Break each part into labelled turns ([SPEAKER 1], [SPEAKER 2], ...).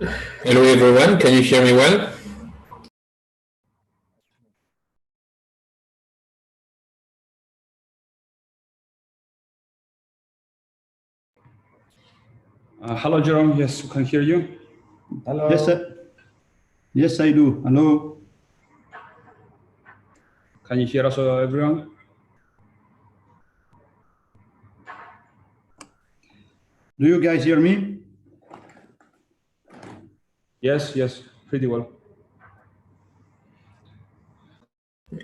[SPEAKER 1] Hello everyone, can you hear me well?
[SPEAKER 2] Hello, Jerome. Yes, we can hear you.
[SPEAKER 3] Hello.
[SPEAKER 4] Yes, sir. Yes, I do. Hello.
[SPEAKER 2] Can you hear us, everyone?
[SPEAKER 4] Do you guys hear me?
[SPEAKER 2] Yes, pretty well.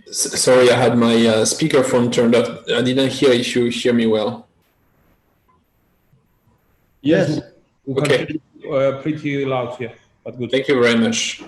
[SPEAKER 1] Sorry, I had my speakerphone turned up. I didn't hear if you hear me well.
[SPEAKER 2] Yes. We can
[SPEAKER 1] Okay.
[SPEAKER 2] hear you pretty loud here, but good.
[SPEAKER 1] Thank you very much.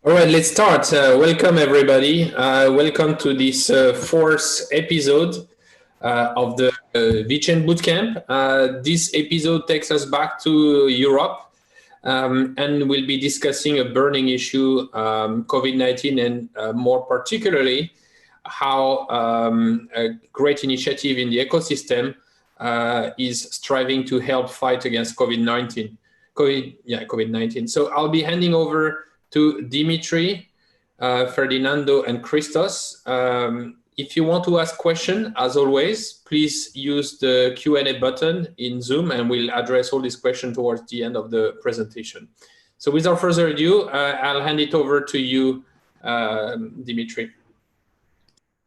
[SPEAKER 1] All right, let's start. Welcome everybody. Welcome to this fourth episode of the VChain Bootcamp. This episode takes us back to Europe and we'll be discussing a burning issue, COVID-19, and more particularly how a great initiative in the ecosystem is striving to help fight against COVID-19. COVID-19. So I'll be handing over to Dimitri, Ferdinando, and Christos. If you want to ask questions, as always, please use the Q&A button in Zoom, and we'll address all these questions towards the end of the presentation. So without further ado, I'll hand it over to you, Dimitri.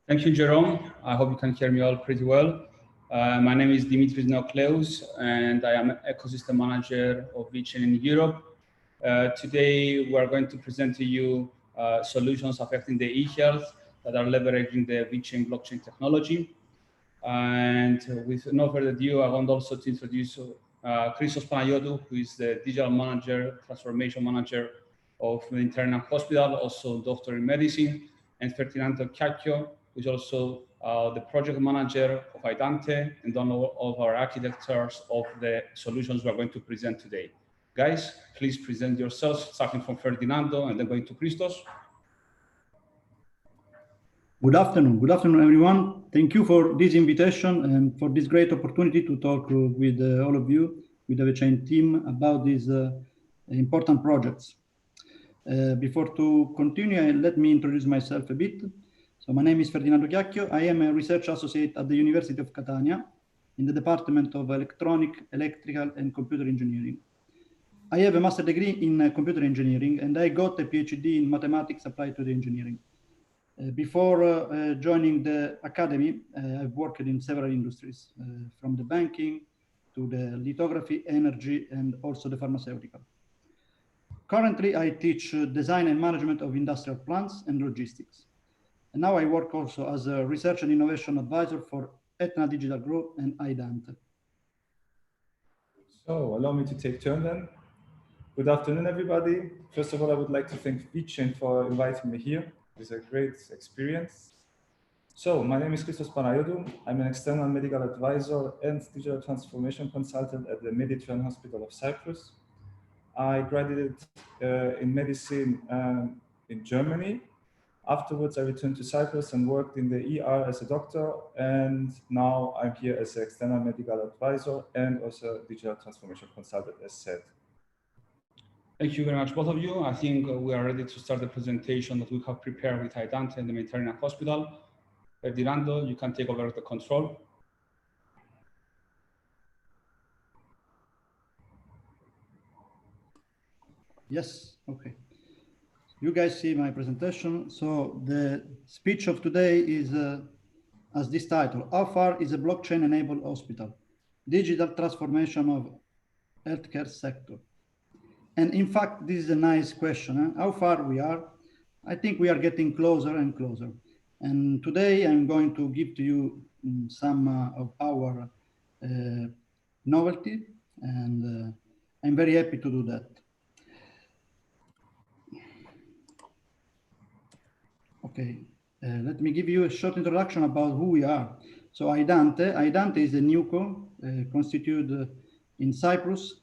[SPEAKER 2] Thank you, Jerome. I hope you can hear me all pretty well. My name is Dimitris Neocleous, and I am an ecosystem manager of VChain in Europe. Today, we are going to present to you solutions affecting the e-health that are leveraging the VChain blockchain technology. And with no further ado, I want also to introduce Christos Panagiotou, who is the digital manager, transformation manager of Mediterranean Hospital, also doctor in medicine, and Ferdinando Chiacchio, who is also the project manager of Aidante and one of our architects of the solutions we are going to present today. Guys, please present yourselves, starting from Ferdinando and then going to Christos.
[SPEAKER 4] Good afternoon, everyone. Thank you for this invitation and for this great opportunity to talk with all of you, with the VChain team, about these important projects. Before to continue, let me introduce myself a bit. So my name is Ferdinando Chiacchio. I am a research associate at the University of Catania in the Department of Electronic, Electrical and Computer Engineering. I have a master degree in computer engineering, and I got a PhD in mathematics applied to the engineering. Before joining the academy, I've worked in several industries, from the banking to the lithography, energy, and also the pharmaceutical. Currently, I teach design and management of industrial plants and logistics. And now I work also as a research and innovation advisor for Etna Digital Group and Aidante.
[SPEAKER 3] So allow me to take turn then. Good afternoon, everybody. First of all, I would like to thank VChain for inviting me here. It's a great experience. So my name is Christos Panayiotou. I'm an external medical advisor and digital transformation consultant at the Mediterranean Hospital of Cyprus. I graduated in medicine in Germany. Afterwards, I returned to Cyprus and worked in the ER as a doctor. And now I'm here as an external medical advisor and also a digital transformation consultant, as said.
[SPEAKER 2] Thank you very much, both of you. I think we are ready to start the presentation that we have prepared with Aidante and the Mediterranean Hospital. Ferdinando, you can take over the control.
[SPEAKER 4] Yes, okay. You guys see my presentation. So the speech of today is as this title: How far is a blockchain-enabled hospital? Digital transformation of healthcare sector. And in fact, this is a nice question. How far we are? I think we are getting closer and closer. And today I'm going to give to you some of our novelty, and I'm very happy to do that. Okay, let me give you a short introduction about who we are. So Aidante is a newco constituted in Cyprus,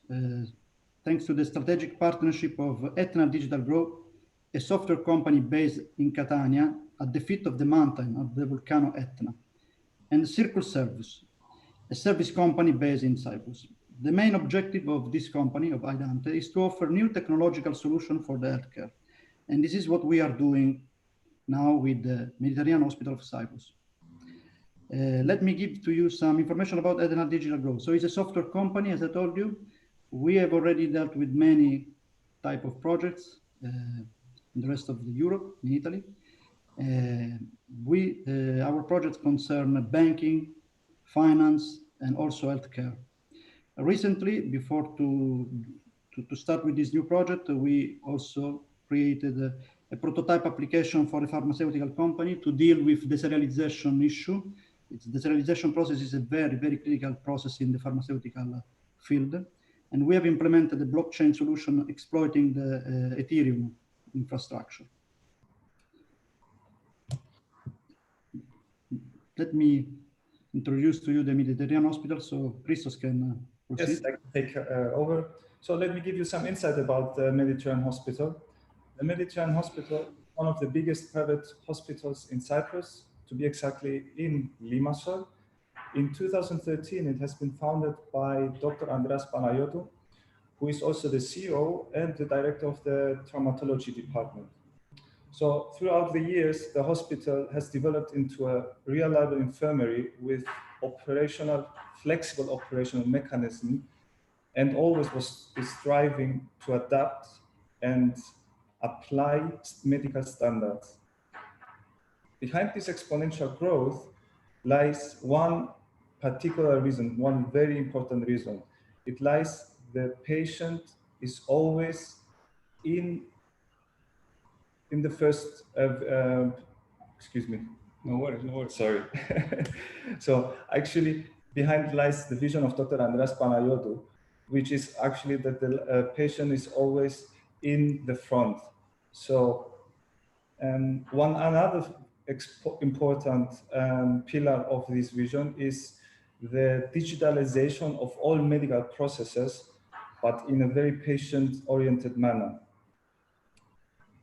[SPEAKER 4] thanks to the strategic partnership of Etna Digital Group, a software company based in Catania at the feet of the mountain of the volcano Etna, and Circus Service, a service company based in Cyprus. The main objective of this company, of Aidante, is to offer new technological solutions for the healthcare. And this is what we are doing now with the Mediterranean Hospital of Cyprus. Let me give to you some information about Etna Digital Group. So it's a software company, as I told you. We have already dealt with many type of projects in the rest of Europe, in Italy. Our projects concern banking, finance, and also healthcare. Recently, before to start with this new project, we also created a prototype application for a pharmaceutical company to deal with the serialization issue. The serialization process is a very, very critical process in the pharmaceutical field. And we have implemented a blockchain solution exploiting the Ethereum infrastructure. Let me introduce to you the Mediterranean Hospital, so Christos can proceed.
[SPEAKER 3] Yes, I can take over. So let me give you some insight about the Mediterranean Hospital. The Mediterranean Hospital, one of the biggest private hospitals in Cyprus, to be exactly in Limassol. In 2013, it has been founded by Dr. Andreas Panayiotou, who is also the CEO and the director of the traumatology department. So throughout the years, the hospital has developed into a reliable infirmary with flexible operational mechanism, and always is striving to adapt and apply medical standards. Behind this exponential growth lies one particular reason, one very important reason. It lies the patient is always in the first, excuse me.
[SPEAKER 2] No worries, no worries.
[SPEAKER 3] Sorry. So actually behind lies the vision of Dr. Andreas Panayiotou, which is actually that the patient is always in the front. So one another important pillar of this vision is the digitalization of all medical processes, but in a very patient-oriented manner.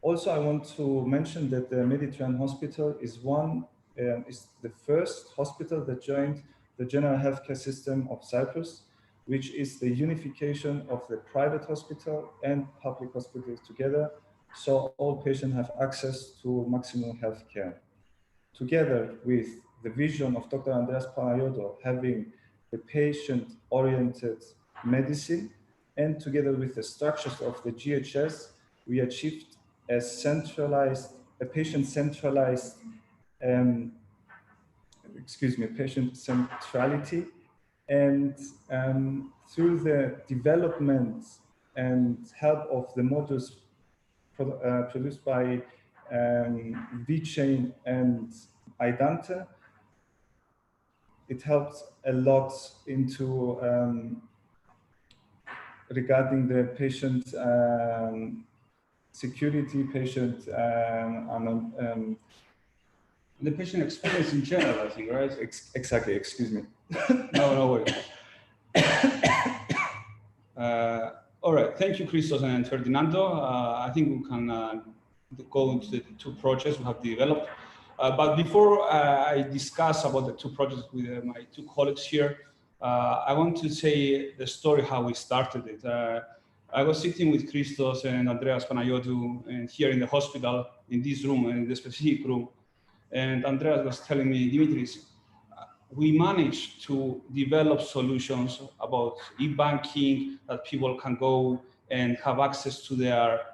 [SPEAKER 3] Also, I want to mention that the Mediterranean Hospital is the first hospital that joined the general healthcare system of Cyprus, which is the unification of the private hospital and public hospitals together, so all patients have access to maximum health care. Together with the vision of Dr. Andreas Panayiotou having the patient-oriented medicine, and together with the structures of the GHS, we achieved a patient-centralized, patient centrality, and through the development and help of the modules produced by VChain and Idante, it helps a lot into regarding the patient security, patient
[SPEAKER 2] the patient experience in general, I think, right?
[SPEAKER 3] Exactly, excuse me.
[SPEAKER 2] No worries. All right, thank you, Christos and Ferdinando. I think we can go into the two projects we have developed. But before I discuss about the two projects with my two colleagues here, I want to say the story how we started it. I was sitting with Christos and Andreas Panayiotou and here in the hospital, in this room, in this specific room, and Andreas was telling me, Dimitris, we managed to develop solutions about e-banking that people can go and have access to their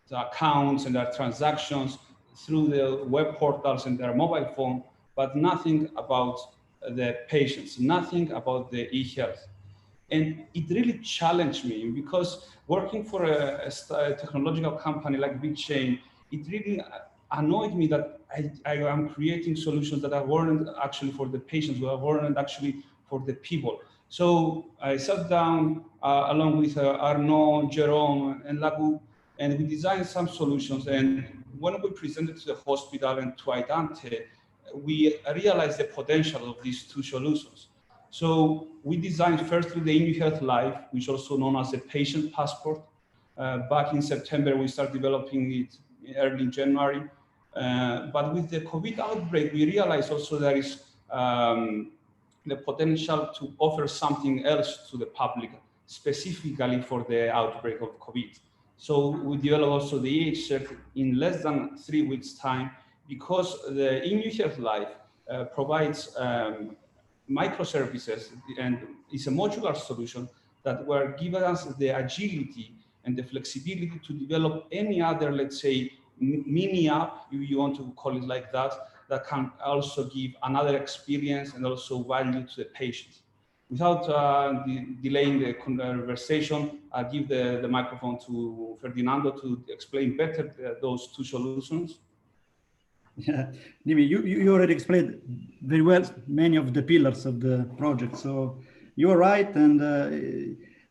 [SPEAKER 2] accounts and their transactions through the web portals and their mobile phone, but nothing about the patients, nothing about the e-health. And it really challenged me because working for a technological company like VChain, it really annoyed me that I am creating solutions that weren't actually for the patients, but weren't actually for the people. So I sat down along with Arnaud, Jerome, and Lagu, and we designed some solutions. And when we presented to the hospital and to Idante, we realized the potential of these two solutions. So we designed firstly the Igg Health Life, which is also known as a patient passport. Back in September, we started developing it early in January. But with the COVID outbreak, we realized also there is the potential to offer something else to the public, specifically for the outbreak of COVID. So we developed also the EHF in less than 3 weeks' time, because the Igg Health Life provides microservices and it's a modular solution that were giving us the agility and the flexibility to develop any other, let's say, mini app, if you want to call it like that, that can also give another experience and also value to the patients. Without delaying the conversation, I'll give the microphone to Ferdinando to explain better those two solutions.
[SPEAKER 4] Yeah, Dimi, you already explained very well many of the pillars of the project. So you are right, and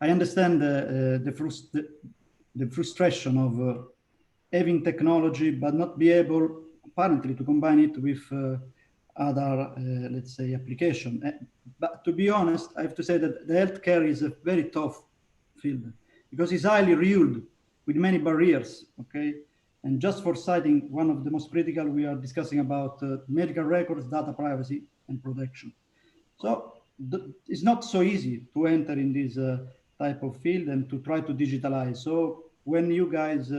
[SPEAKER 4] I understand the frustration of having technology but not be able apparently to combine it with other, let's say, application. But to be honest, I have to say that the healthcare is a very tough field because it's highly ruled with many barriers. Okay. And just for citing one of the most critical, we are discussing about medical records, data privacy, and protection. So it's not so easy to enter in this type of field and to try to digitalize. So when you guys,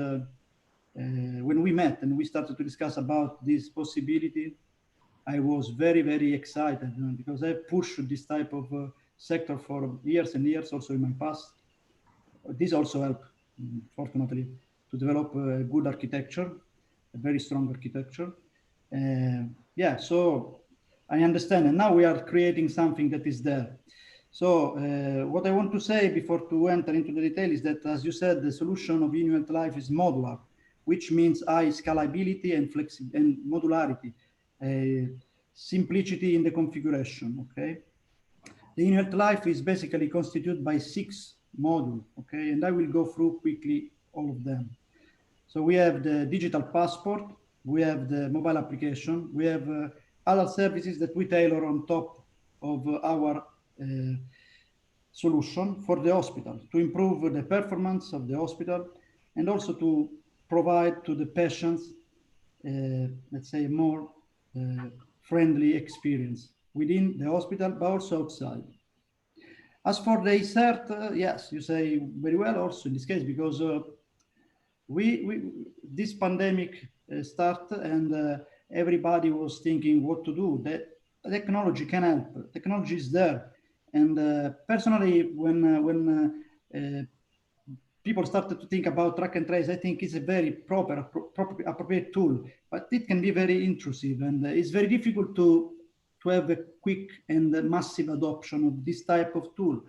[SPEAKER 4] when we met and we started to discuss about this possibility, I was very, very excited because I pushed this type of sector for years and years, also in my past. This also helped, fortunately, to develop a good architecture, a very strong architecture. Yeah, so I understand. And now we are creating something that is there. So what I want to say before to enter into the detail is that, as you said, the solution of Igg Health Life is modular, which means high scalability and flexibility and modularity, simplicity in the configuration, okay? The Igg Health Life is basically constituted by 6 modules, okay? And I will go through quickly all of them. So we have the digital passport, we have the mobile application, we have other services that we tailor on top of our solution for the hospital to improve the performance of the hospital and also to provide to the patients, let's say, a more friendly experience within the hospital, but also outside. As for the insert, yes, you say very well also in this case, because this pandemic started and everybody was thinking what to do. The technology can help. Technology is there. And personally, when people started to think about track and trace, I think it's a very appropriate tool, but it can be very intrusive and it's very difficult to have a quick and massive adoption of this type of tool.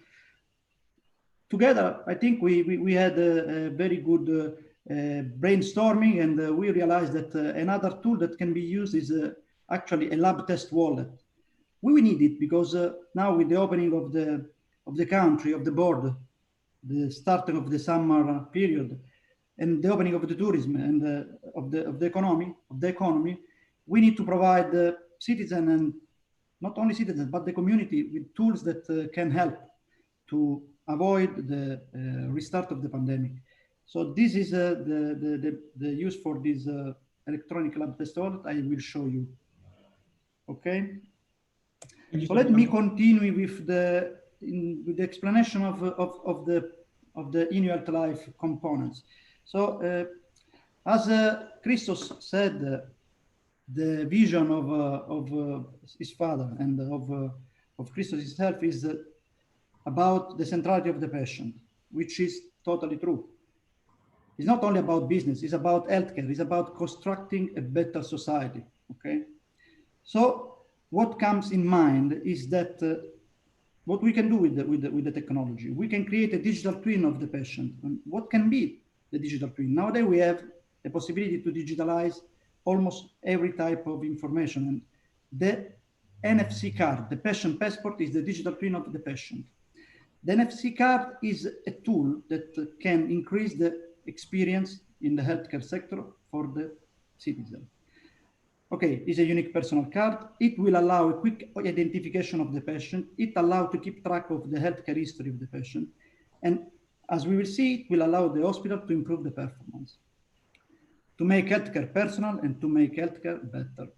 [SPEAKER 4] Together, I think we had a very good brainstorming, and we realized that another tool that can be used is actually a lab test wallet. We need it because now with the opening of the country, of the border, the starting of the summer period, and the opening of the tourism and of the economy, we need to provide the citizen, and not only citizens but the community, with tools that can help to avoid the restart of the pandemic. So this is the use for this electronic lab test wallet. I will show you. Okay. So let me continue with the explanation of the in-health life components. So as Christos said, the vision of his father and of Christos himself is about the centrality of the patient, which is totally true. It's not only about business, it's about healthcare, it's about constructing a better society, okay? So what comes in mind is that what we can do with the technology. We can create a digital twin of the patient. And what can be the digital twin? Nowadays we have the possibility to digitalize almost every type of information. And the NFC card, the patient passport, is the digital twin of the patient. The NFC card is a tool that can increase the experience in the healthcare sector for the citizen. Okay, it's a unique personal card. It will allow a quick identification of the patient. It allows to keep track of the healthcare history of the patient. And as we will see, it will allow the hospital to improve the performance, to make healthcare personal and to make healthcare better.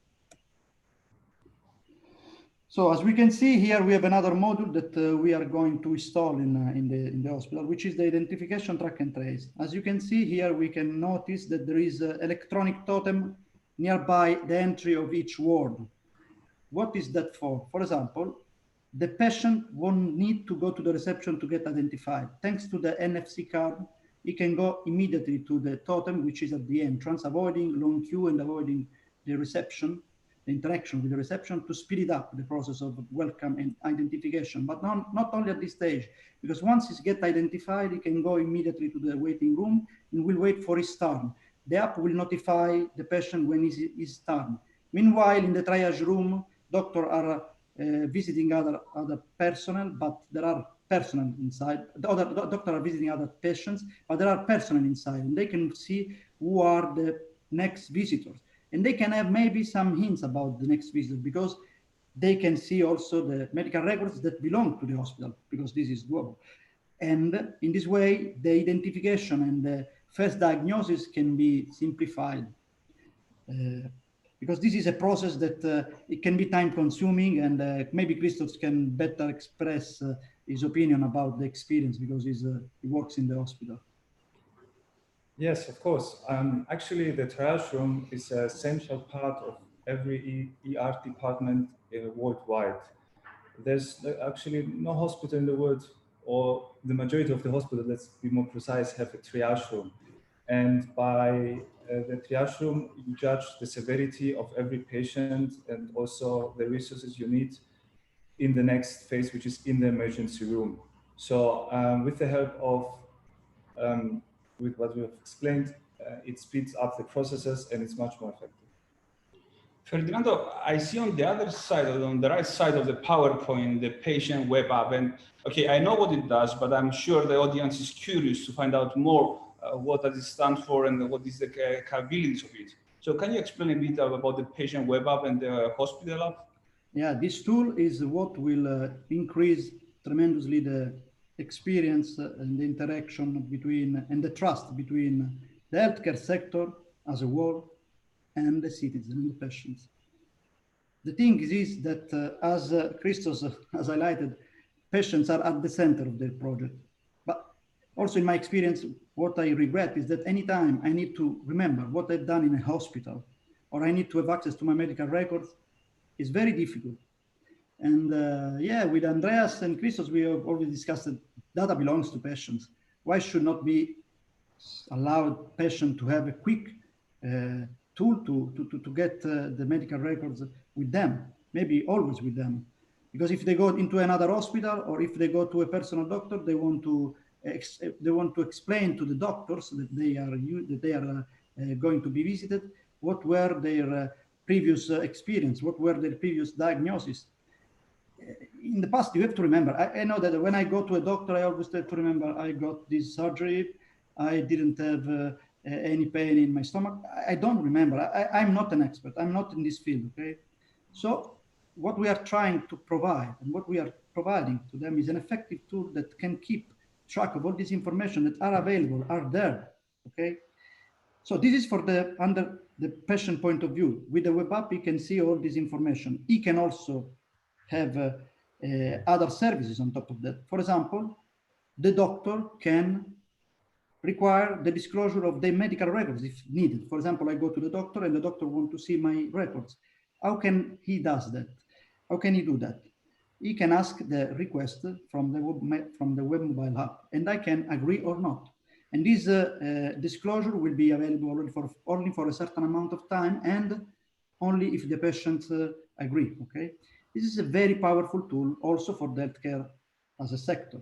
[SPEAKER 4] So as we can see here, we have another module that we are going to install in the hospital, which is the identification track and trace. As you can see here, we can notice that there is an electronic totem nearby the entry of each ward. What is that for? For example, the patient won't need to go to the reception to get identified. Thanks to the NFC card, he can go immediately to the totem, which is at the entrance, avoiding long queue and avoiding the reception, the interaction with the reception, to speed it up the process of welcome and identification. But not only at this stage, because once he gets identified, he can go immediately to the waiting room and will wait for his turn. The app will notify the patient when is his turn. Meanwhile, in the triage room, doctors are visiting other personnel, but there are personnel inside. The other doctors are visiting other patients, but there are personnel inside, and they can see who are the next visitors. And they can have maybe some hints about the next visitor, because they can see also the medical records that belong to the hospital, because this is doable. And in this way, the identification and the first diagnosis can be simplified, because this is a process that it can be time consuming, and maybe Christos can better express his opinion about the experience, because he works in the hospital.
[SPEAKER 3] Yes, of course. Actually, the triage room is an essential part of every ER department worldwide. There's actually no hospital in the world, or the majority of the hospitals, let's be more precise, have a triage room. And by the triage room, you judge the severity of every patient and also the resources you need in the next phase, which is in the emergency room. So with the help of with what we have explained, it speeds up the processes and it's much more effective.
[SPEAKER 2] Ferdinando, I see on the other side, on the right side of the PowerPoint, the patient web app. And okay, I know what it does, but I'm sure the audience is curious to find out more what does it stand for and what is the capabilities of it. So can you explain a bit about the patient web app and the hospital app?
[SPEAKER 4] Yeah, this tool is what will increase tremendously the experience and the interaction between and the trust between the healthcare sector as a whole and the citizens and the patients. The thing is that, as Christos has highlighted, patients are at the center of their project. But also in my experience, what I regret is that anytime I need to remember what I've done in a hospital, or I need to have access to my medical records, it's very difficult. And yeah, with Andreas and Christos, we have always discussed that data belongs to patients. Why should not be allowed patient to have a quick tool to get the medical records with them, maybe always with them? Because if they go into another hospital or if they go to a personal doctor, they want to explain to the doctors that they are going to be visited what were their previous experience, what were their previous diagnoses. In the past, you have to remember, I know that when I go to a doctor, I always have to remember I got this surgery, I didn't have any pain in my stomach. I don't remember. I'm not an expert. I'm not in this field, okay? So what we are trying to provide and what we are providing to them is an effective tool that can keep track of all this information that are available, are there, okay? So this is for under the patient point of view. With the web app, he can see all this information. He can also have other services on top of that. For example, the doctor can require the disclosure of the medical records if needed. For example, I go to the doctor and the doctor wants to see my records. How can he does that? How can he do that? He can ask the request from the web mobile app, and I can agree or not. And this disclosure will be available only for a certain amount of time and only if the patient agree, okay? This is a very powerful tool also for the healthcare as a sector.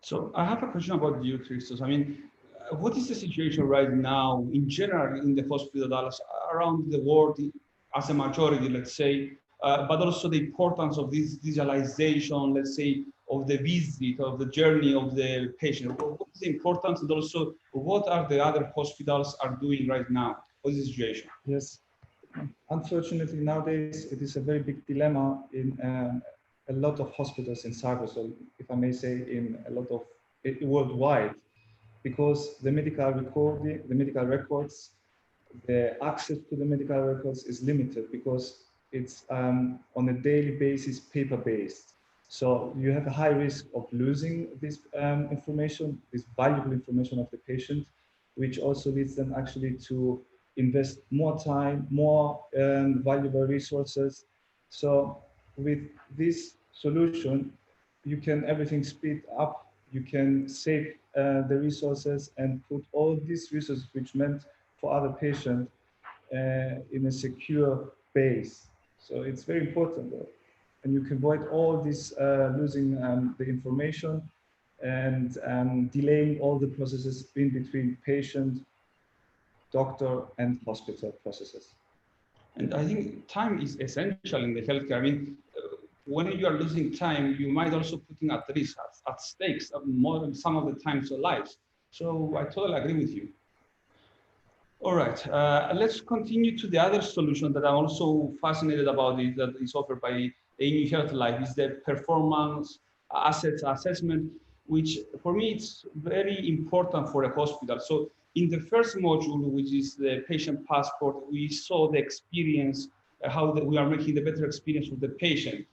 [SPEAKER 2] So I have a question about you, Christos. I mean, what is the situation right now in general in the hospitals around the world as a majority, let's say, but also the importance of this digitalization, let's say, of the visit, of the journey of the patient? What is the importance, and also what are the other hospitals are doing right now? What is the situation?
[SPEAKER 3] Yes, unfortunately nowadays it is a very big dilemma in a lot of hospitals in Cyprus, or if I may say in a lot of worldwide, because the medical records, the access to the medical records is limited because it's on a daily basis paper-based. So you have a high risk of losing this information, this valuable information of the patient, which also leads them actually to invest more time, more valuable resources. So with this solution, you can everything speed up, you can save the resources and put all these resources which meant for other patients in a secure base. So it's very important though. And you can avoid all this losing the information and delaying all the processes in between patient, doctor and hospital processes.
[SPEAKER 2] And I think time is essential in the healthcare. I mean, when you are losing time, you might also putting at risk, at stakes, more than some of the times of lives. So I totally agree with you. All right, let's continue to the other solution that I'm also fascinated about it, that is offered by Igg Health Life, is the performance assets assessment, which for me it's very important for a hospital. So in the first module, which is the patient passport, we saw the experience, how we are making the better experience of the patient.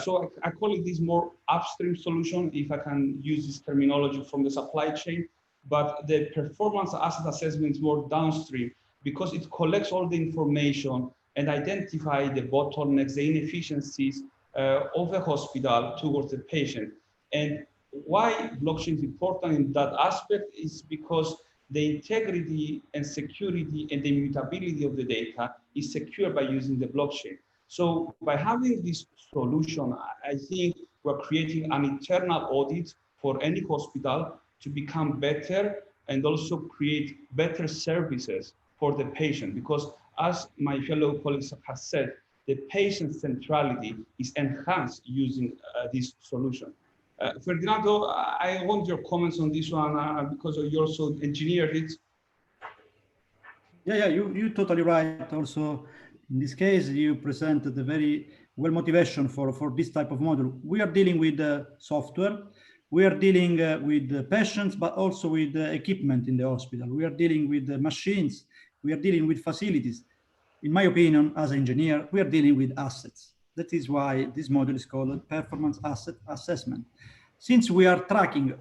[SPEAKER 2] So I call it this more upstream solution, if I can use this terminology from the supply chain. But the performance asset assessment is more downstream because it collects all the information and identify the bottlenecks, the inefficiencies of the hospital towards the patient. And why blockchain is important in that aspect is because the integrity and security and the immutability of the data is secured by using the blockchain. So by having this solution, I think we're creating an internal audit for any hospital to become better and also create better services for the patient. Because as my fellow colleagues have said, the patient centrality is enhanced using this solution. Ferdinando, I want your comments on this one because you also engineered it.
[SPEAKER 4] Yeah, you're totally right. Also, in this case, you presented the very well motivation for this type of model. We are dealing with software. We are dealing with patients, but also with equipment in the hospital. We are dealing with machines. We are dealing with facilities. In my opinion, as an engineer, we are dealing with assets. That is why this model is called performance asset assessment. Since we are tracking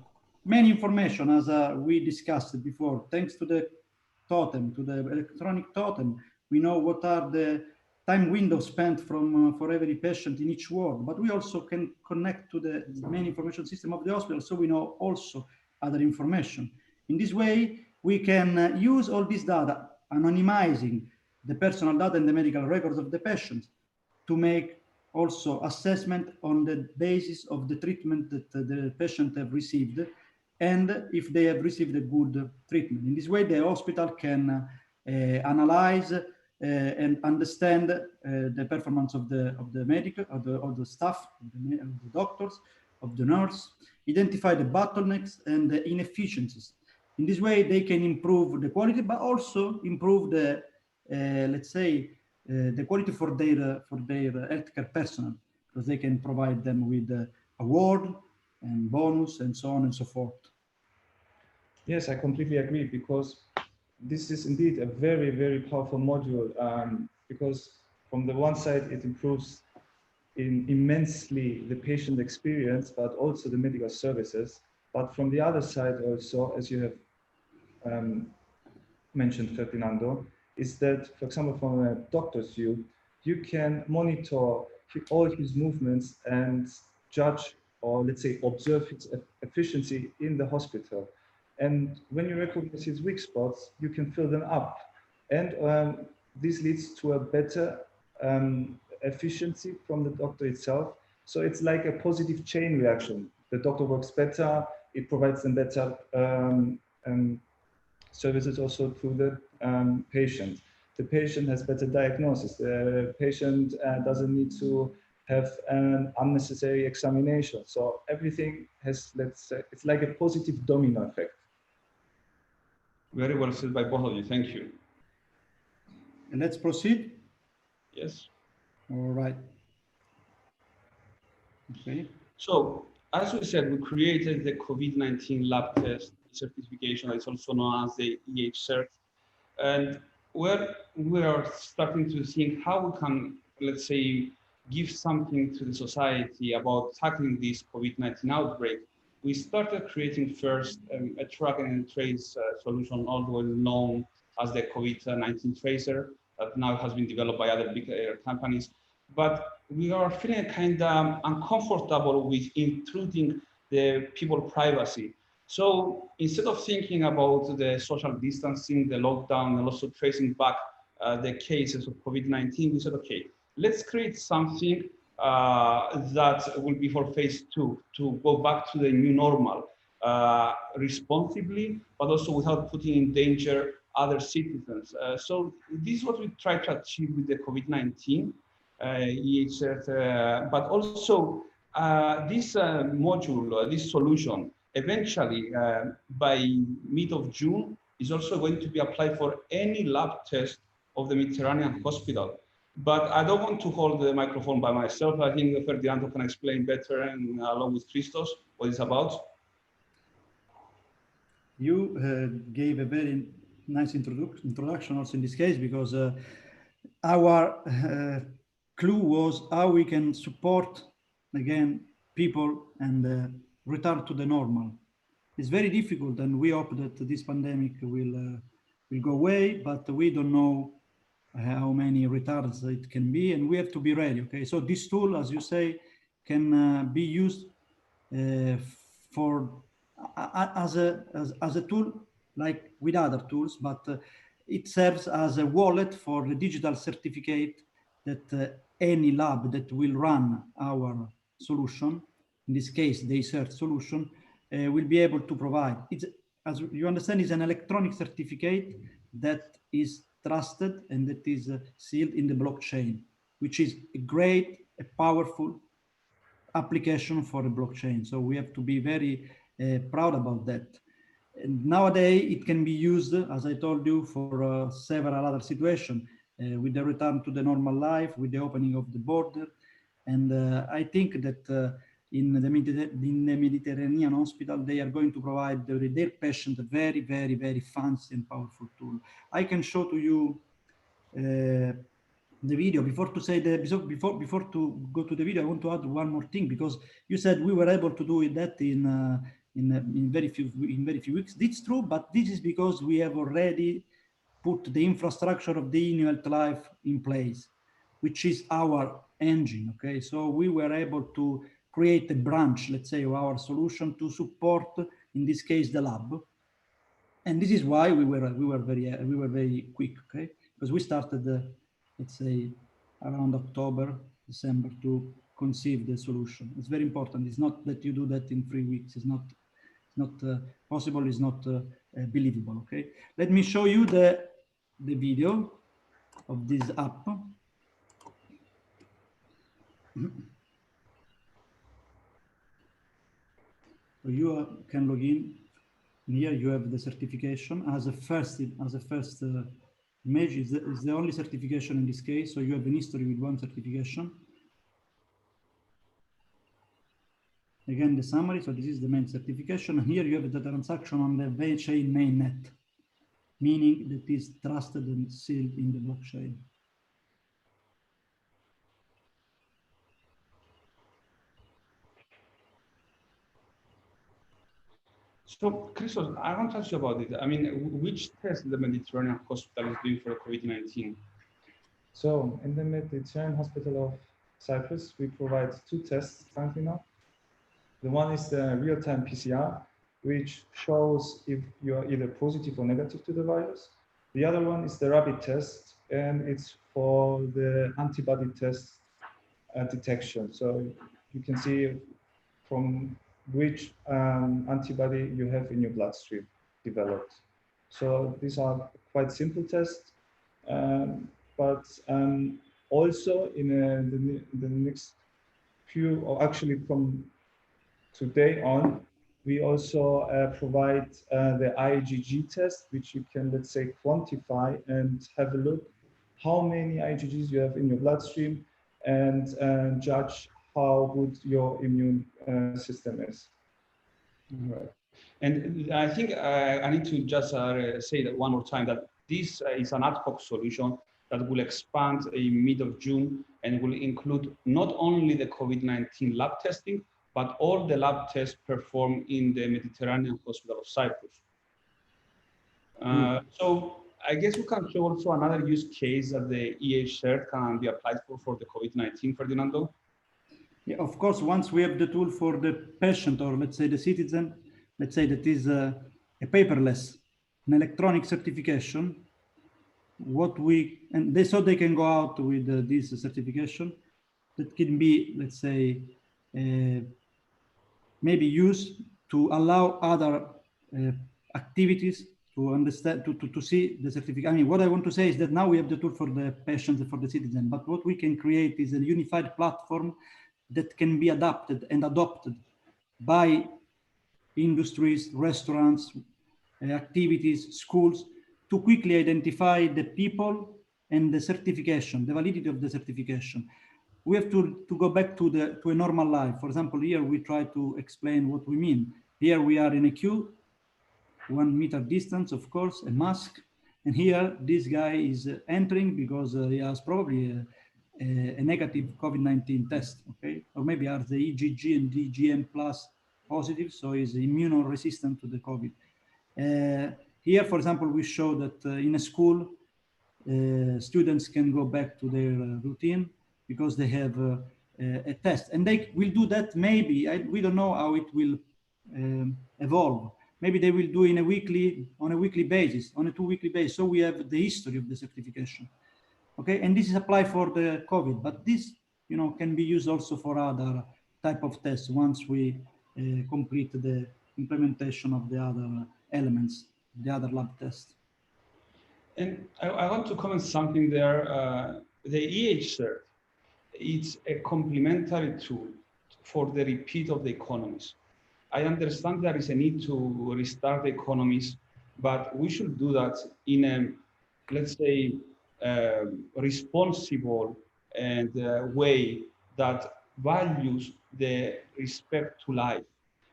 [SPEAKER 4] many information, as we discussed before, thanks to the totem, to the electronic totem, we know what are the time windows spent from for every patient in each ward, but we also can connect to the main information system of the hospital, so we know also other information. In this way, we can use all this data, anonymizing the personal data and the medical records of the patients, to make also assessment on the basis of the treatment that the patient have received, and if they have received a good treatment. In this way, the hospital can analyze and understand the performance of the medical, of the staff, of the doctors, of the nurse, identify the bottlenecks and the inefficiencies. In this way, they can improve the quality, but also improve the, let's say, the quality for their healthcare personnel, because they can provide them with award and bonus and so on and so forth.
[SPEAKER 3] Yes, I completely agree, because this is indeed a very, very powerful module, because from the one side, it improves immensely the patient experience, but also the medical services. But from the other side also, as you have mentioned, Ferdinando, is that, for example, from a doctor's view, you can monitor all his movements and judge, or let's say observe his efficiency in the hospital. And when you recognize his weak spots, you can fill them up. And this leads to a better efficiency from the doctor itself. So it's like a positive chain reaction. The doctor works better, it provides them better services also to the patient. The patient has better diagnosis. The patient doesn't need to have an unnecessary examination. So everything has, let's say, it's like a positive domino effect.
[SPEAKER 2] Very well said by both of you. Thank you.
[SPEAKER 4] And let's proceed.
[SPEAKER 2] Yes.
[SPEAKER 4] All right. Okay.
[SPEAKER 2] So, as we said, we created the COVID-19 lab test certification. It's also known as the Igg Cert. And we are starting to think how we can, let's say, give something to the society about tackling this COVID-19 outbreak. We started creating first a track and trace solution, also known as the COVID-19 tracer, that now has been developed by other big companies. But we are feeling kind of uncomfortable with intruding the people's privacy. So instead of thinking about the social distancing, the lockdown, and also tracing back the cases of COVID-19, we said, okay, let's create something that will be for phase 2, to go back to the new normal responsibly, but also without putting in danger other citizens. So this is what we try to achieve with the COVID-19 EHS, but also this module, this solution, eventually by mid of June, is also going to be applied for any lab test of the Mediterranean hospital. But I don't want to hold the microphone by myself. I think Ferdinando can explain better, and along with Christos, what it's about.
[SPEAKER 4] You gave a very nice introduction also in this case, because our clue was how we can support again people and return to the normal. It's very difficult, and we hope that this pandemic will go away, but we don't know how many retards it can be, and we have to be ready. Okay, so this tool, as you say, can be used for as a tool like with other tools, but it serves as a wallet for the digital certificate that any lab that will run our solution, in this case the cert solution, will be able to provide. It's, as you understand, is an electronic certificate that is trusted and that is sealed in the blockchain, which is a great, a powerful application for a blockchain. So we have to be very proud about that. And nowadays, it can be used, as I told you, for several other situations, with the return to the normal life, with the opening of the border. And I think that in the Mediterranean hospital, they are going to provide their patient a very, very, very fancy and powerful tool. I can show to you the video. Before to say the before to go to the video, I want to add one more thing, because you said we were able to do that in very few weeks. It's true, but this is because we have already put the infrastructure of the Inuit life in place, which is our engine. Okay, so we were able to create a branch, let's say, of our solution to support, in this case, the lab. And this is why we were very quick. Okay, because we started, let's say, around October, December to conceive the solution. It's very important. It's not that you do that in 3 weeks. It's not possible. It's not believable. Okay, let me show you the video of this app. So you can log in. Here you have the certification as a first image. Is the only certification in this case. So you have an history with one certification. Again, the summary. So this is the main certification. And here you have the transaction on the VeChain mainnet, meaning that is trusted and sealed in the blockchain.
[SPEAKER 2] So, Christos, I want to ask you about it. I mean, which test the Mediterranean Hospital is doing for COVID-19?
[SPEAKER 3] So, in the Mediterranean Hospital of Cyprus, we provide 2 tests currently now. The one is the real-time PCR, which shows if you are either positive or negative to the virus. The other one is the rapid test, and it's for the antibody test detection. So you can see from which antibody you have in your bloodstream developed. So these are quite simple tests, but also in the next few, or actually from today on, we also provide the IgG test, which you can, let's say, quantify and have a look how many IgGs you have in your bloodstream, and judge how good your immune system is.
[SPEAKER 2] All right. And I think I need to just say that one more time, that this is an ad hoc solution that will expand in mid of June, and will include not only the COVID-19 lab testing, but all the lab tests performed in the Mediterranean Hospital of Cyprus. So I guess we can show also another use case that the EH cert can be applied for the COVID-19, Ferdinando.
[SPEAKER 4] Yeah, of course, once we have the tool for the patient, or let's say the citizen, let's say that is a paperless, an electronic certification, so they can go out with this certification that can be, let's say, maybe used to allow other activities to understand, to see the certificate. I mean, what I want to say is that now we have the tool for the patient and for the citizen, but what we can create is a unified platform that can be adapted and adopted by industries, restaurants, activities, schools, to quickly identify the people and the certification, the validity of the certification. We have to go back to a normal life. For example, here we try to explain what we mean. Here we are in a queue, 1 meter distance, of course, a mask. And here this guy is entering because he has probably a negative COVID-19 test, okay? Or maybe are the IgG and IgM plus positive, so he's immunoresistant to the COVID. Here, for example, we show that in a school, students can go back to their routine because they have a test, and they will do that. Maybe we don't know how it will evolve. Maybe they will do on a weekly basis, on a 2 weekly basis. So we have the history of the certification. Okay, and this is applied for the COVID, but this, can be used also for other type of tests once we complete the implementation of the other elements, the other lab tests.
[SPEAKER 2] And I want to comment something there. The EH cert, it's a complementary tool for the repeat of the economies. I understand there is a need to restart the economies, but we should do that in a, let's say, responsible and way that values the respect to life.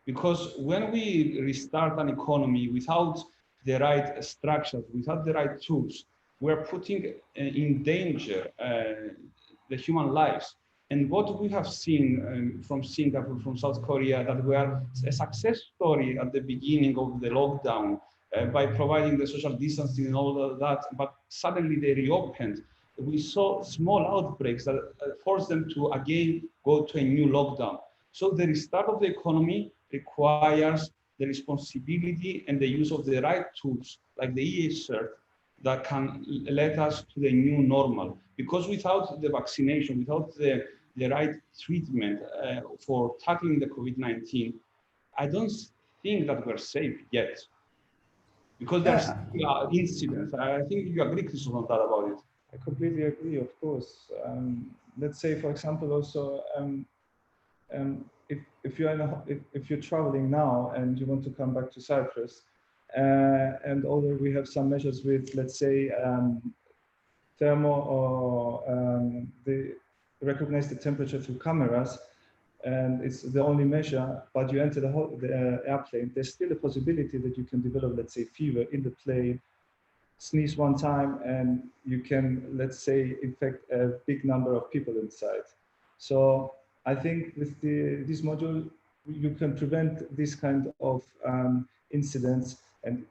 [SPEAKER 2] Because when we restart an economy without the right structures, without the right tools, we're putting in danger the human lives. And what we have seen from Singapore, from South Korea, that were a success story at the beginning of the lockdown by providing the social distancing and all of that, but suddenly they reopened. We saw small outbreaks that forced them to again go to a new lockdown. So the restart of the economy requires the responsibility and the use of the right tools, like the EHCert, that can let us to the new normal. Because without the vaccination, without the right treatment for tackling the COVID-19, I don't think that we're safe yet. Because there's incidents. I think you agree, Christoph, on that about it.
[SPEAKER 3] I completely agree, of course. Let's say, for example, also, if you're traveling now and you want to come back to Cyprus, and although we have some measures with, let's say, thermo or they recognize the temperature through cameras, and it's the only measure, but you enter the airplane, there's still a possibility that you can develop, let's say, fever in the plane, sneeze one time, and you can, let's say, infect a big number of people inside. So I think with this module, you can prevent this kind of incidents and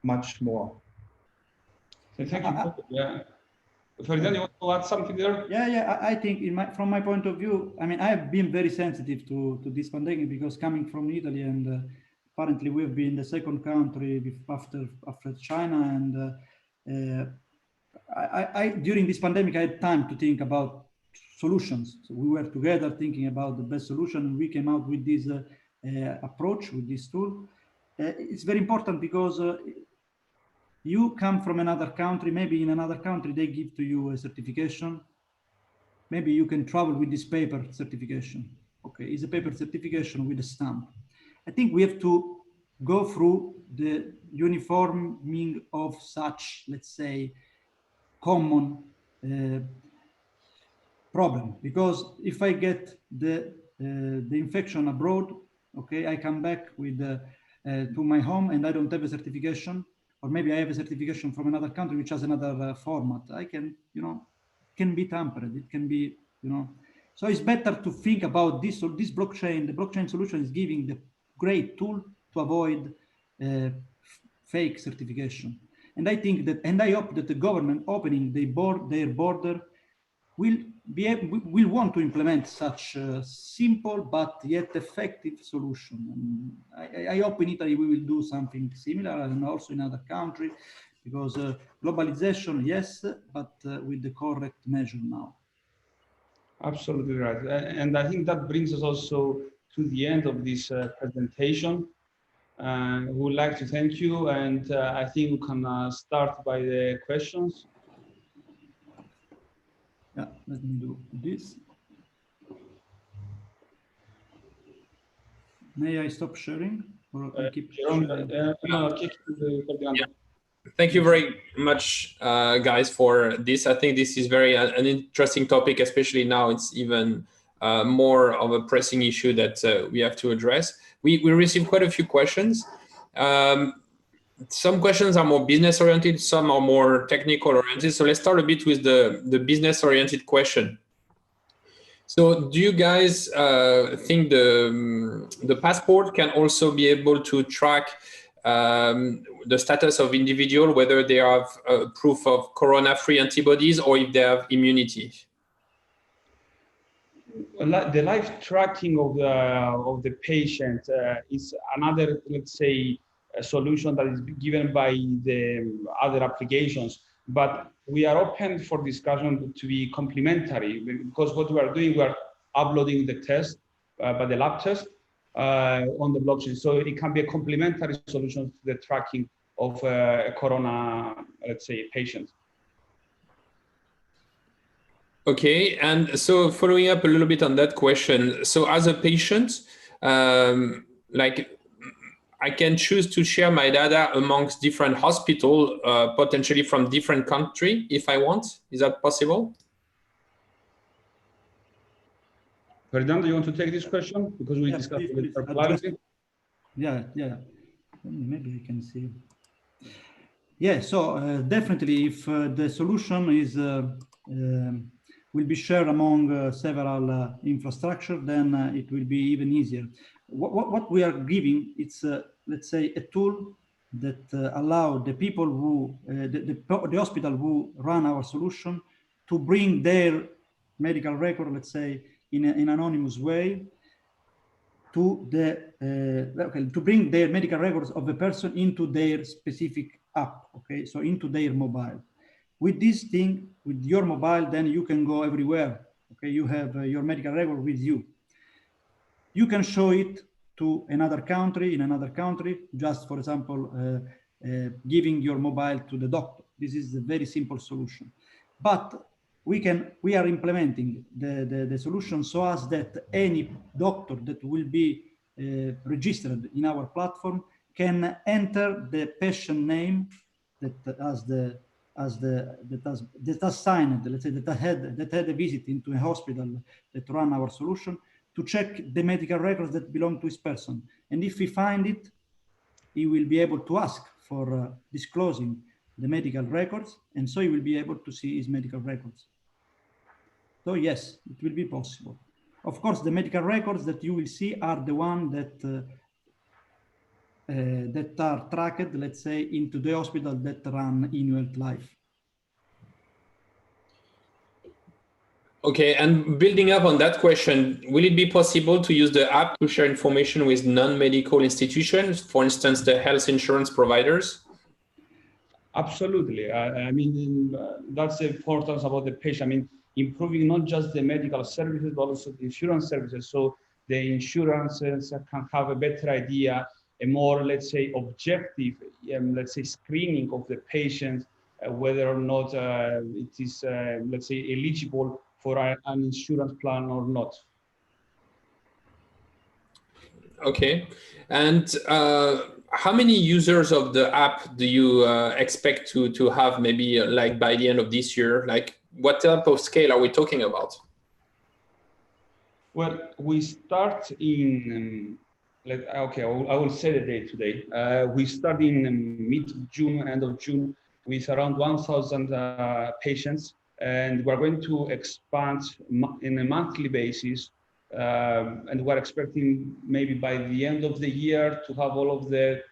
[SPEAKER 3] much more.
[SPEAKER 2] Thank you. Yeah. Ferdinand, you want to add something there?
[SPEAKER 4] Yeah. I think from my point of view, I mean, I have been very sensitive to this pandemic because coming from Italy, and apparently we've been the second country after China, and I during this pandemic I had time to think about solutions. So we were together thinking about the best solution, and we came out with this approach, with this tool. It's very important because you come from another country, maybe in another country they give to you a certification. Maybe you can travel with this paper certification. Okay, it's a paper certification with a stamp. I think we have to go through the uniforming of such, let's say, common problem. Because if I get the infection abroad, okay, I come back with to my home and I don't have a certification, or maybe I have a certification from another country which has another format. I can, can be tampered. It can be, So it's better to think about this. So this blockchain, the blockchain solution is giving the great tool to avoid fake certification. And I think that, and I hope that the government opening their border will want to implement such a simple but yet effective solution. And I hope in Italy we will do something similar, and also in other countries, because globalization, yes, but with the correct measure now.
[SPEAKER 2] Absolutely right. And I think that brings us also to the end of this presentation. We would like to thank you, and I think we can start by the questions.
[SPEAKER 4] Yeah, let me do this. May I stop sharing, or I keep sharing?
[SPEAKER 1] Thank you very much, guys, for this. I think this is an interesting topic, especially now. It's even more of a pressing issue that we have to address. We received quite a few questions. Some questions are more business oriented, some are more technical oriented. So let's start a bit with the business oriented question. So do you guys think the passport can also be able to track the status of individual, whether they have proof of corona-free antibodies or if they have immunity?
[SPEAKER 2] The live tracking of the patient is another, let's say, a solution that is given by the other applications. But we are open for discussion to be complementary, because what we are doing, we are uploading the test, by the lab test, on the blockchain. So it can be a complementary solution to the tracking of a corona, let's say, patient.
[SPEAKER 1] Okay, and so following up a little bit on that question, so as a patient, like I can choose to share my data amongst different hospitals, potentially from different country if I want. Is that possible?
[SPEAKER 2] Fernando, you want to take this question? Because we
[SPEAKER 4] Yeah,
[SPEAKER 2] discussed
[SPEAKER 4] please,
[SPEAKER 2] with
[SPEAKER 4] please.
[SPEAKER 2] privacy.
[SPEAKER 4] Yeah. Maybe I can see. Yeah, so definitely if the solution is will be shared among several infrastructure, then it will be even easier. What we are giving, it's let's say a tool that allow the people who, the hospital who run our solution to bring their medical record, let's say, in an anonymous way, to to bring their medical records of a person into their specific app, okay, so into their mobile. With this thing, with your mobile, then you can go everywhere, okay, you have your medical record with you. You can show it to another country, in another country, just for example, giving your mobile to the doctor. This is a very simple solution. But we are implementing the solution so as that any doctor that will be registered in our platform can enter the patient name that has signed, let's say that had a visit into a hospital that run our solution, to check the medical records that belong to his person. And if he find it, he will be able to ask for disclosing the medical records, and so he will be able to see his medical records. So yes, it will be possible. Of course, the medical records that you will see are the ones that are tracked, let's say, into the hospital that run Inuit Life.
[SPEAKER 1] Okay, and building up on that question, will it be possible to use the app to share information with non-medical institutions, for instance, the health insurance providers?
[SPEAKER 2] Absolutely. I mean, that's the importance about the patient. I mean, improving not just the medical services, but also the insurance services. So the insurances can have a better idea, a more, let's say, objective, let's say, screening of the patient, whether or not it is, let's say, eligible for an insurance plan or not.
[SPEAKER 1] Okay, and how many users of the app do you expect to have maybe like by the end of this year? Like what type of scale are we talking about?
[SPEAKER 2] Well, we start in, okay, I will say the date today. We start in mid-June, end of June, with around 1,000 patients, and we're going to expand in a monthly basis. And we're expecting maybe by the end of the year to have all of the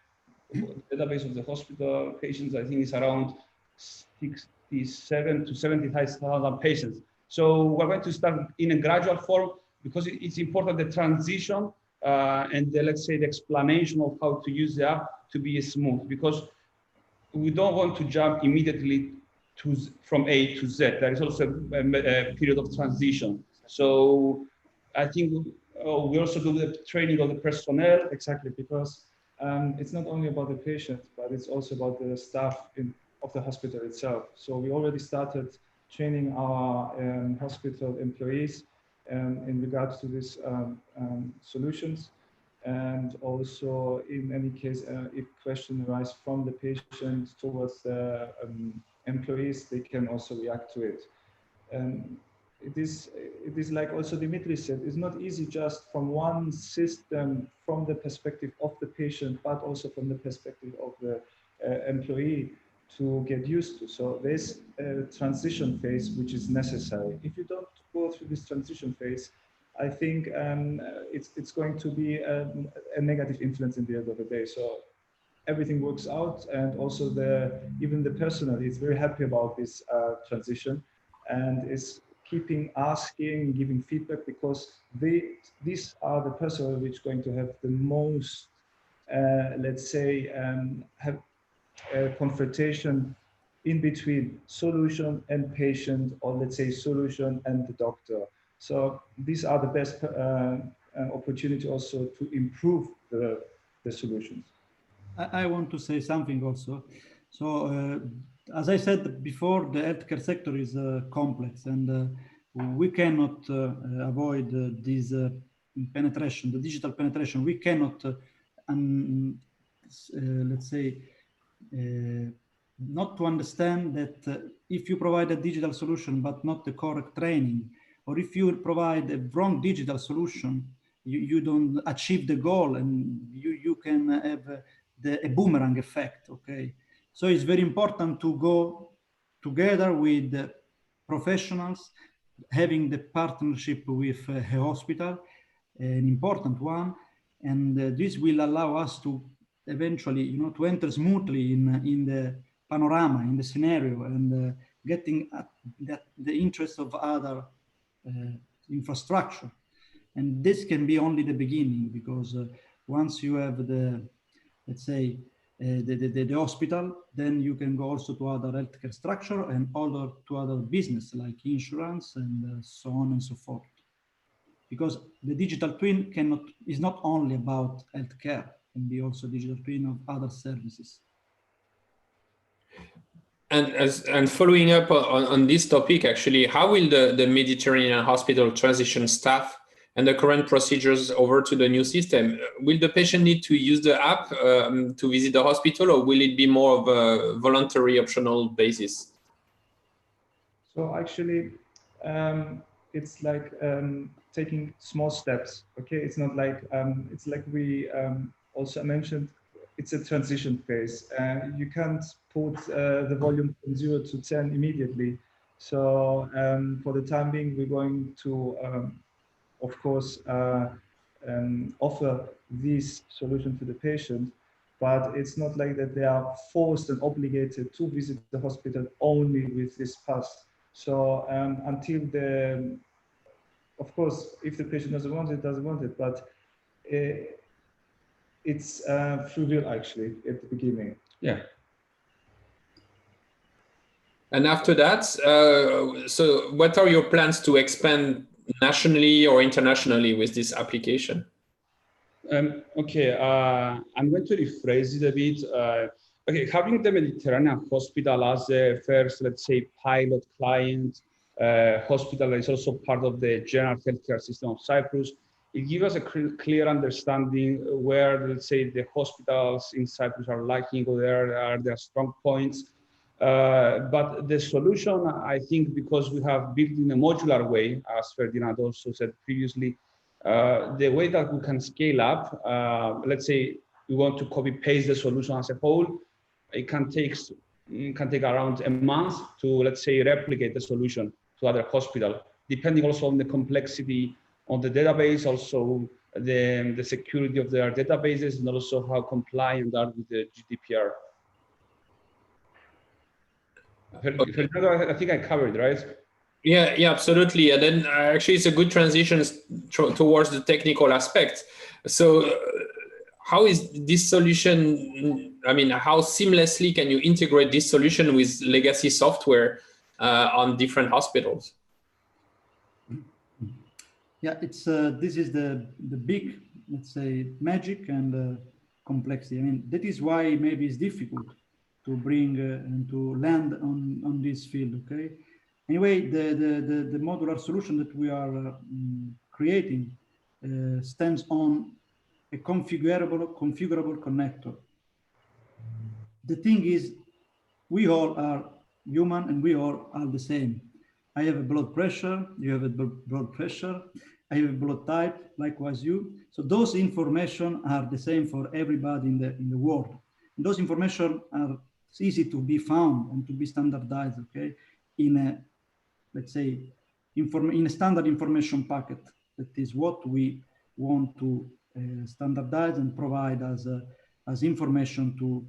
[SPEAKER 2] database of the hospital patients. I think it's around 67 to 75,000 patients. So we're going to start in a gradual form, because it's important the transition and the, let's say, the explanation of how to use the app to be smooth, because we don't want to jump immediately from A to Z. There is also a period of transition. So I think we also do the training of the personnel.
[SPEAKER 3] Exactly, because it's not only about the patient, but it's also about the staff of the hospital itself. So we already started training our hospital employees in regards to these solutions. And also, in any case, if question arises from the patient towards the employees, they can also react to it. It is like also Dimitri said, it's not easy just from one system, from the perspective of the patient, but also from the perspective of the employee to get used to. So there's a transition phase which is necessary. If you don't go through this transition phase, I think it's going to be a negative influence in the end of the day. So everything works out, and also even the personnel is very happy about this transition, and is keeping asking, giving feedback, because these are the personnel which are going to have the most, let's say, have a confrontation in between solution and patient, or let's say solution and the doctor. So these are the best opportunity also to improve the solutions.
[SPEAKER 4] I want to say something also. So as I said before, the healthcare sector is complex, and we cannot avoid this penetration, the digital penetration. We cannot, let's say, not to understand that if you provide a digital solution but not the correct training, or if you provide a wrong digital solution, you don't achieve the goal, and you can have a boomerang effect. Okay, so it's very important to go together with professionals, having the partnership with a hospital, an important one, and this will allow us to eventually, you know, to enter smoothly in the panorama, in the scenario, and getting at the interest of other infrastructure. And this can be only the beginning, because once you have the, let's say, the hospital, then you can go also to other healthcare structure and to other business like insurance and so on and so forth. Because the digital twin is not only about healthcare, it can be also digital twin of other services.
[SPEAKER 1] And following up on this topic, actually, how will the Mediterranean hospital transition staff and the current procedures over to the new system? Will the patient need to use the app to visit the hospital, or will it be more of a voluntary optional basis?
[SPEAKER 3] So actually, it's like taking small steps. Okay, it's not like it's like we also mentioned. It's a transition phase. You can't put the volume from 0 to 10 immediately. So for the time being, we're going to, of course, offer this solution to the patient, but it's not like that they are forced and obligated to visit the hospital only with this pass. So until of course, if the patient doesn't want it, but it's free will actually at the beginning.
[SPEAKER 2] Yeah.
[SPEAKER 1] And after that, so what are your plans to expand nationally or internationally with this application?
[SPEAKER 2] Okay, I'm going to rephrase it a bit. Okay, having the Mediterranean hospital as a first, let's say, pilot client, hospital that is also part of the general healthcare system of Cyprus, it gives us a clear understanding where, let's say, the hospitals in Cyprus are lacking, or where are their strong points. But the solution, I think, because we have built in a modular way, as Ferdinand also said previously, the way that we can scale up, let's say we want to copy paste the solution as a whole, it can take around a month to, let's say, replicate the solution to other hospital, depending also on the complexity on the database, also the security of their databases, and also how compliant are with the GDPR. Fernando, I think I covered, right?
[SPEAKER 1] Yeah, absolutely. And then actually it's a good transition towards the technical aspect. So how is this solution, I mean, how seamlessly can you integrate this solution with legacy software on different hospitals?
[SPEAKER 4] Yeah, it's this is the big, let's say, magic and complexity. I mean, that is why maybe it's difficult to bring and to land on this field. Okay. Anyway, the modular solution that we are creating stands on a configurable connector. The thing is, we all are human and we all are the same. I have a blood pressure, you have a blood pressure, I have a blood type, likewise you. So those information are the same for everybody in the world. And those information are easy to be found and to be standardized, okay, in a, let's say, in a standard information packet. That is what we want to standardize and provide as information to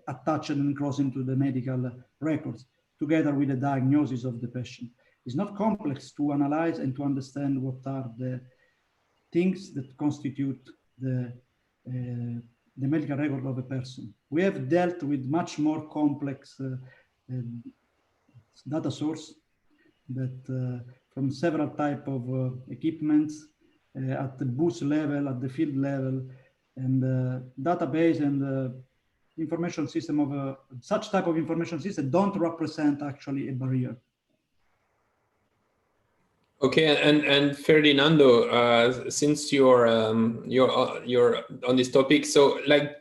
[SPEAKER 4] attach and cross into the medical records, together with the diagnosis of the patient. It's not complex to analyze and to understand what are the things that constitute the medical record of a person. We have dealt with much more complex data source that from several type of equipments at the booth level, at the field level, and database and information system of such type of information system don't represent actually a barrier.
[SPEAKER 1] Okay, and Ferdinando, since you're on this topic, so like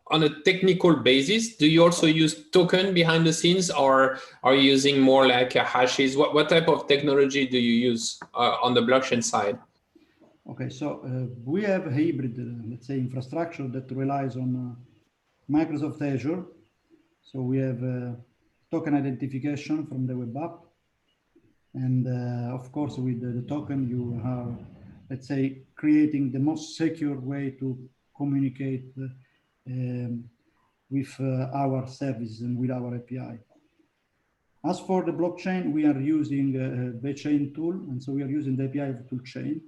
[SPEAKER 1] on a technical basis, do you also use token behind the scenes, or are you using more like hashes? What type of technology do you use on the blockchain side?
[SPEAKER 4] Okay, so we have a hybrid, let's say, infrastructure that relies on Microsoft Azure. So we have token identification from the web app. And of course, with the token, you are, let's say, creating the most secure way to communicate with our services and with our API. As for the blockchain, we are using the chain tool, and so we are using the API of toolchain.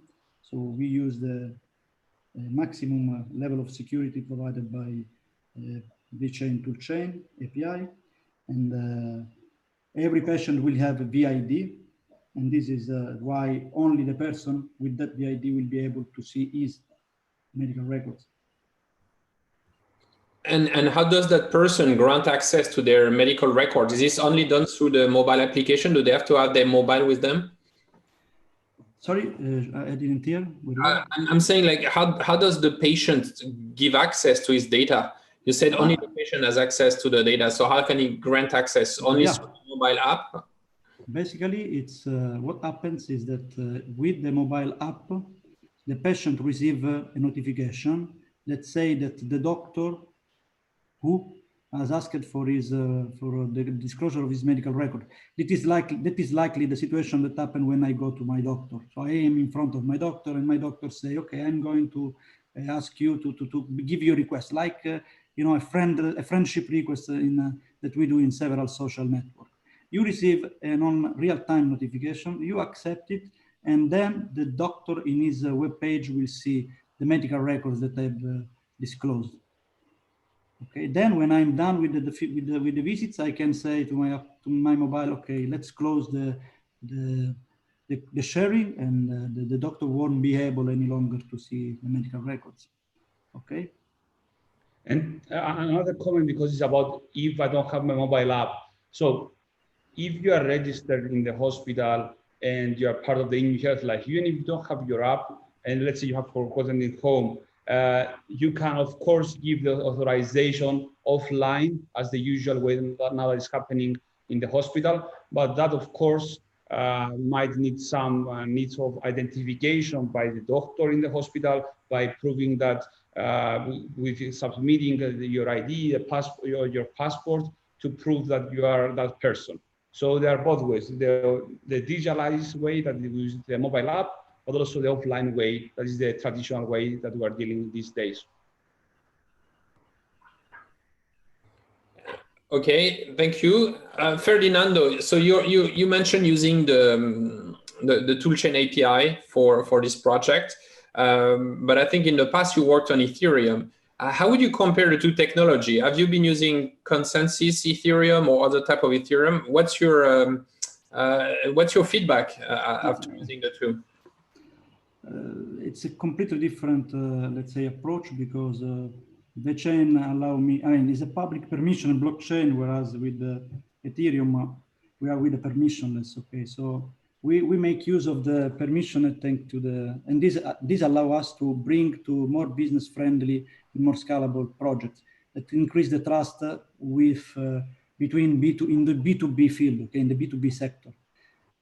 [SPEAKER 4] So we use the maximum level of security provided by the chain toolchain API, and every patient will have a VID, and this is why only the person with that VID will be able to see his medical records.
[SPEAKER 1] And how does that person grant access to their medical records? Is this only done through the mobile application? Do they have to have their mobile with them?
[SPEAKER 4] Sorry, I didn't hear.
[SPEAKER 1] I'm saying, like, how does the patient give access to his data? You said only the patient has access to the data. So how can he grant access? Only through the mobile app?
[SPEAKER 4] Basically, it's what happens is that with the mobile app, the patient receives a notification. Let's say that the doctor who has asked for his for the disclosure of his medical record. That is likely the situation that happened when I go to my doctor. So I am in front of my doctor, and my doctor say, "Okay, I'm going to ask you to give you a request, like you know, a friendship request that we do in several social networks. You receive an on real-time notification, you accept it, and then the doctor in his web page will see the medical records that I've disclosed. Okay, then when I'm done with the visits, I can say to my mobile, okay, let's close the sharing, and the doctor won't be able any longer to see the medical records. Okay.
[SPEAKER 2] And another comment, because it's about if I don't have my mobile app. So if you are registered in the hospital and you are part of the Igg Health Life, even if you don't have your app, and let's say you have forgotten it home, you can, of course, give the authorization offline as the usual way now is happening in the hospital. But that, of course, might need some needs of identification by the doctor in the hospital, by proving that with submitting your ID, your passport, to prove that you are that person. So there are both ways, the digitalized way that we use the mobile app, but also the offline way, that is the traditional way that we are dealing these days.
[SPEAKER 1] Okay, thank you. Ferdinando, so you mentioned using the toolchain API for this project, but I think in the past you worked on Ethereum. How would you compare the two technology? Have you been using consensus Ethereum or other type of Ethereum? What's your feedback after using the two?
[SPEAKER 4] It's a completely different, let's say, approach, because the chain allow me, I mean, it's a public permission blockchain, whereas with Ethereum, we are with the permissionless. Okay, so we make use of the permission thanks to the, and this allow us to bring to more business friendly, more scalable projects that increase the trust with between in the B2B field, okay, in the B2B sector.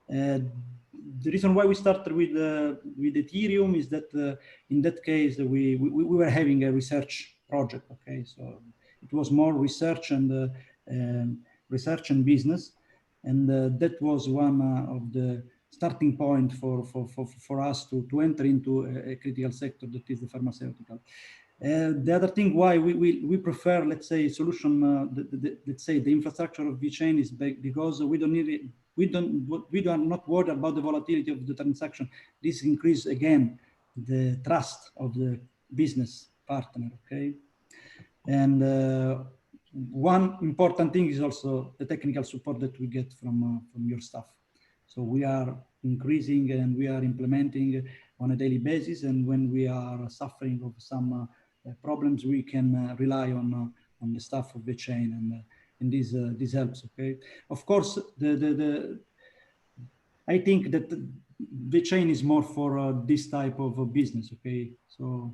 [SPEAKER 4] The reason why we started with Ethereum is that in that case we were having a research project. Okay, so it was more research and business, and that was one of the starting point for us to enter into a critical sector, that is the pharmaceutical. The other thing why we prefer, let's say, solution, let's say the infrastructure of VeChain is because we don't need it. We are not worried about the volatility of the transaction. This increases again the trust of the business partner. Okay, and one important thing is also the technical support that we get from your staff. So we are increasing and we are implementing on a daily basis, and when we are suffering of some problems, we can rely on the staff of VeChain, and this helps. Okay, of course, I think that VeChain is more for this type of business. Okay, so.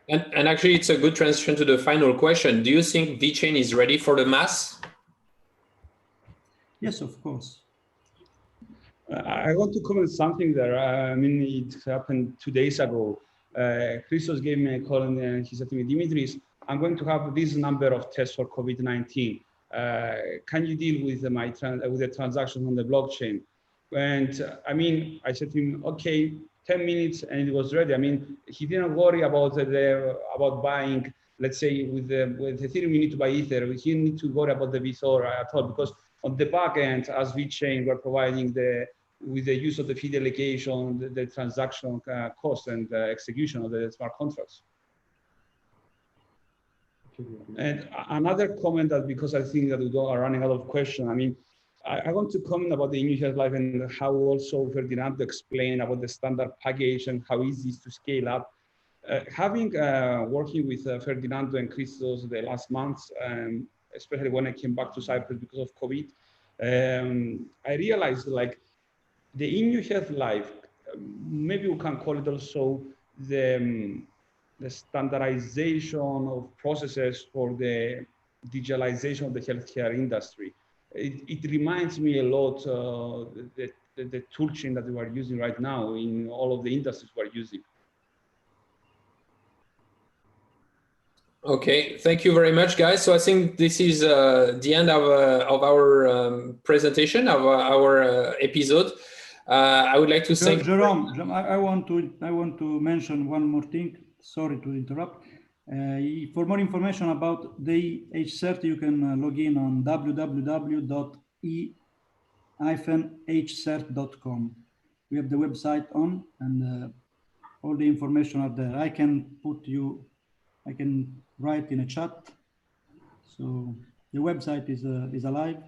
[SPEAKER 1] And actually, it's a good transition to the final question. Do you think VeChain is ready for the mass?
[SPEAKER 4] Yes, of course.
[SPEAKER 2] I want to comment something there. I mean, it happened 2 days ago. Christos gave me a call and he said to me, Dimitris, I'm going to have this number of tests for COVID-19. Can you deal with with the transaction on the blockchain? And I mean, I said to him, okay, 10 minutes and it was ready. I mean, he didn't worry about about buying, let's say with Ethereum, you need to buy Ether. He didn't need to worry about the Vthor at all, because on the back end, as VeChain, we're providing with the use of the fee delegation, the transaction cost and execution of the smart contracts. And another comment, that because I think that we are running out of questions, I mean, I want to comment about the Igg Test Live and how also Ferdinando explained about the standard package and how easy it is to scale up. Having working with Ferdinando and Christos the last months, especially when I came back to Cyprus because of COVID, I realized like the Igg Test Live, maybe we can call it also the standardization of processes for the digitalization of the healthcare industry. It reminds me a lot the toolchain that we are using right now in all of the industries we are using.
[SPEAKER 1] Okay, thank you very much, guys. So I think this is the end of our presentation, of our episode. I would like to thank
[SPEAKER 4] Jerome. I want to mention one more thing. Sorry to interrupt. For more information about the H30, you can log in on www.e-hcert.com. We have the website on, and all the information are there. I can write in a chat. So the website is alive.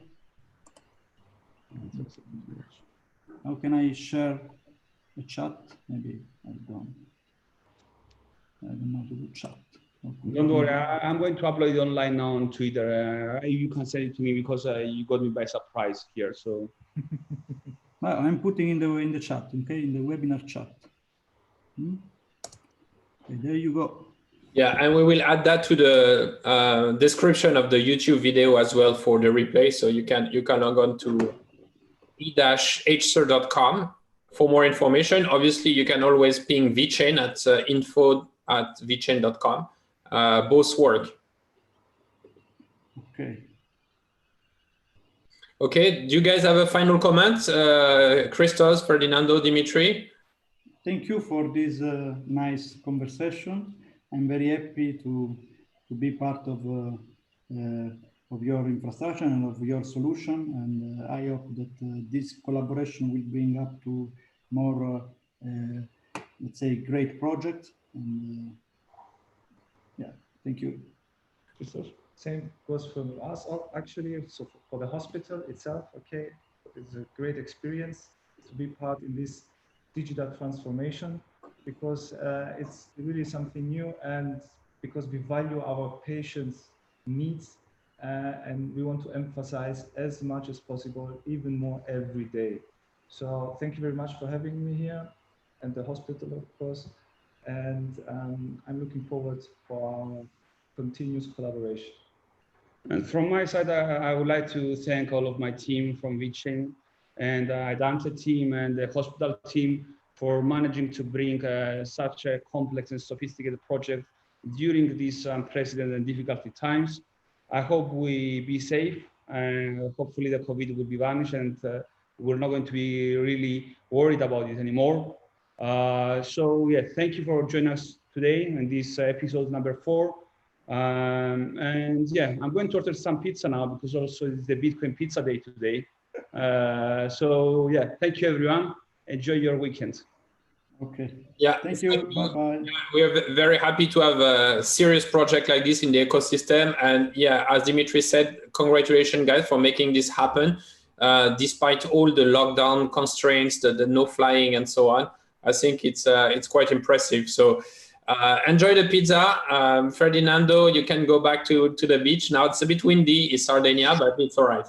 [SPEAKER 4] How can I share a chat? Maybe I don't know how to do chat. Okay.
[SPEAKER 2] Don't worry, I'm going to upload it online now on Twitter. You can send it to me because you got me by surprise here. So
[SPEAKER 4] well, I'm putting in the chat, okay, in the webinar chat. Okay, there you go.
[SPEAKER 1] Yeah, and we will add that to the description of the YouTube video as well for the replay. So you can log on to e-hcert.com for more information. Obviously, you can always ping VeChain at info@vechain.com. Both work.
[SPEAKER 4] Okay.
[SPEAKER 1] Okay, do you guys have a final comment? Christos, Ferdinando, Dimitri?
[SPEAKER 4] Thank you for this nice conversation. I'm very happy to be part of your infrastructure and of your solution. And I hope that this collaboration will bring up to more, let's say, great projects. And yeah, thank you.
[SPEAKER 3] Same goes from us, actually. So for the hospital itself, okay, it's a great experience to be part in this digital transformation, because it's really something new, and because we value our patients' needs, and we want to emphasize as much as possible, even more every day. So thank you very much for having me here, and the hospital, of course. And I'm looking forward for our continuous collaboration.
[SPEAKER 2] And from my side, I would like to thank all of my team from VeChain and Dante team and the hospital team for managing to bring such a complex and sophisticated project during these unprecedented and difficult times. I hope we be safe, and hopefully the COVID will be vanished, and we're not going to be really worried about it anymore. So yeah, thank you for joining us today in this episode number 4. And yeah, I'm going to order some pizza now because also it's the Bitcoin pizza day today. So yeah, thank you everyone. Enjoy your weekend.
[SPEAKER 4] Okay.
[SPEAKER 1] Yeah.
[SPEAKER 4] Thank you. Bye-bye.
[SPEAKER 1] We are very happy to have a serious project like this in the ecosystem. And yeah, as Dimitri said, congratulations guys for making this happen. Despite all the lockdown constraints, the no flying and so on, I think it's quite impressive. So enjoy the pizza. Ferdinando, you can go back to the beach. Now it's a bit windy in Sardinia, but it's all right.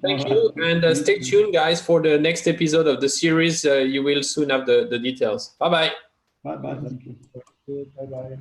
[SPEAKER 1] Thank you, and stay tuned, guys, for the next episode of the series. You will soon have the details. Bye-bye.
[SPEAKER 4] Bye-bye. Thank you.
[SPEAKER 3] Bye bye.